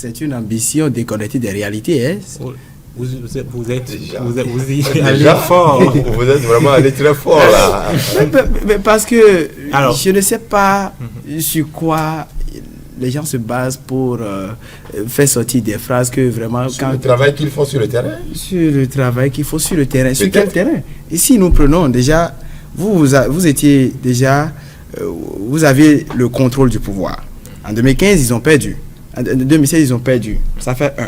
c'est une ambition déconnectée des réalités. Hein. Vous y allez fort. Vous êtes vraiment allé très fort là. Mais parce que je ne sais pas sur quoi les gens se basent pour faire sortir des phrases que vraiment... Sur le travail qu'ils font sur le terrain. Sur le travail qu'il faut sur le terrain. Sur quel terrain? Ici, nous prenons déjà... Vous étiez déjà... vous aviez le contrôle du pouvoir. En 2015, ils ont perdu. En 2016, ils ont perdu. Ça fait 1.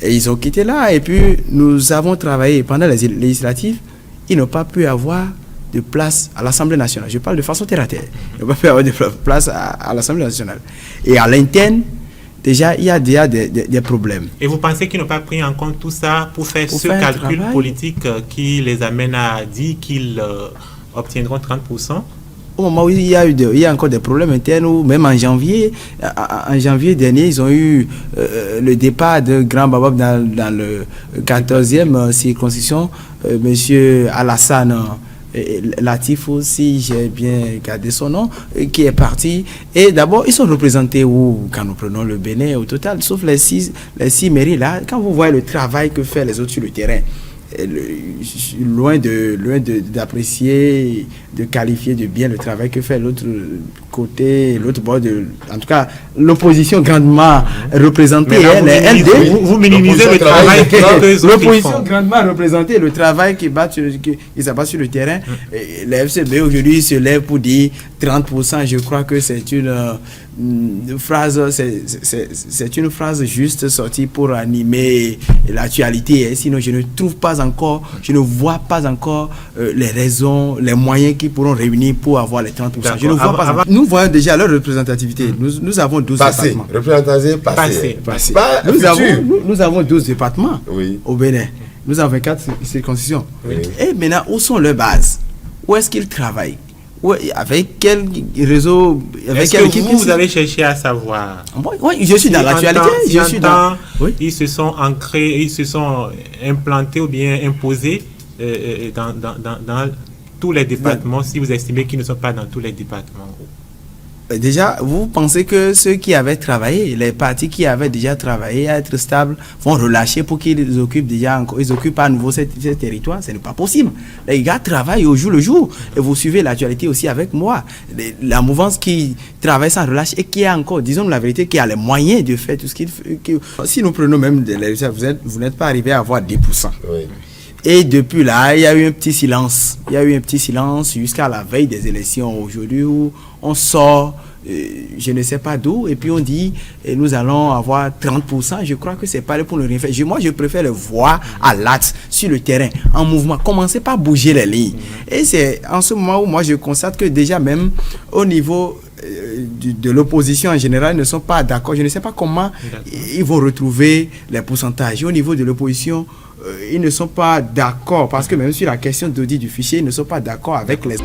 Et ils ont quitté là. Et puis, nous avons travaillé pendant les législatives. Ils n'ont pas pu avoir de place à l'Assemblée nationale. Je parle de façon terre à terre. Ils n'ont pas pu avoir de place à l'Assemblée nationale. Et à l'interne, déjà, il y a déjà des problèmes. Et vous pensez qu'ils n'ont pas pris en compte tout ça pour faire ce calcul politique qui les amène à dire qu'ils obtiendront 30%? Au moment où il y a encore des problèmes internes, ou même en janvier dernier, ils ont eu le départ de Grand Babab dans le 14e circonscription, M. Alassane Latif aussi, j'ai bien gardé son nom, qui est parti. Et d'abord, ils sont représentés où, quand nous prenons le Bénin au total, sauf les six mairies là, quand vous voyez le travail que font les autres sur le terrain, loin d'apprécier, de qualifier de bien le travail que fait l'autre côté, l'autre bord en tout cas, l'opposition grandement représentée. Vous minimisez le travail que l'opposition grandement représentée, le travail qui s'abat sur le terrain. Les FCB aujourd'hui se lèvent pour dire 30%. Je crois que c'est une phrase, c'est une phrase juste sortie pour animer l'actualité. Sinon, je ne vois pas encore les raisons, les moyens qui pourront réunir pour avoir les 30%. Je ne vois pas. Nous voyons déjà leur représentativité. Nous avons 12 départements. Passé. Nous avons 12 départements au Bénin. Nous avons 24 circonscriptions. Et maintenant, où sont leurs bases? Où est-ce qu'ils travaillent? Avec quel réseau, avec quelle équipe vous avez cherché à savoir? Oui, je suis dans l'actualité. Ils se sont ancrés, ils se sont implantés ou bien imposés dans tous les départements, si vous estimez qu'ils ne sont pas dans tous les départements. Déjà, vous pensez que ceux qui avaient travaillé, les partis qui avaient déjà travaillé à être stables, vont relâcher pour qu'ils occupent déjà encore, ils occupent à nouveau ces territoires? Ce n'est pas possible. Les gars travaillent au jour le jour. Et vous suivez l'actualité aussi avec moi. La mouvance qui travaille sans relâche et qui a encore, disons la vérité, qui a les moyens de faire tout ce qu'il fait. Si nous prenons même les résultats, vous n'êtes pas arrivé à avoir 10%. Oui. Et depuis là, il y a eu un petit silence. Il y a eu un petit silence jusqu'à la veille des élections aujourd'hui où on sort, je ne sais pas d'où, et puis on dit nous allons avoir 30%. Je crois que c'est pas pour ne rien faire. Moi, je préfère le voir à l'axe, sur le terrain, en mouvement. Commencez pas à bouger les lignes. Et c'est en ce moment où moi je constate que déjà même au niveau de l'opposition en général ne sont pas d'accord. Je ne sais pas comment ils vont retrouver les pourcentages. Au niveau de l'opposition, ils ne sont pas d'accord parce que même sur la question d'audit du fichier, ils ne sont pas d'accord avec les...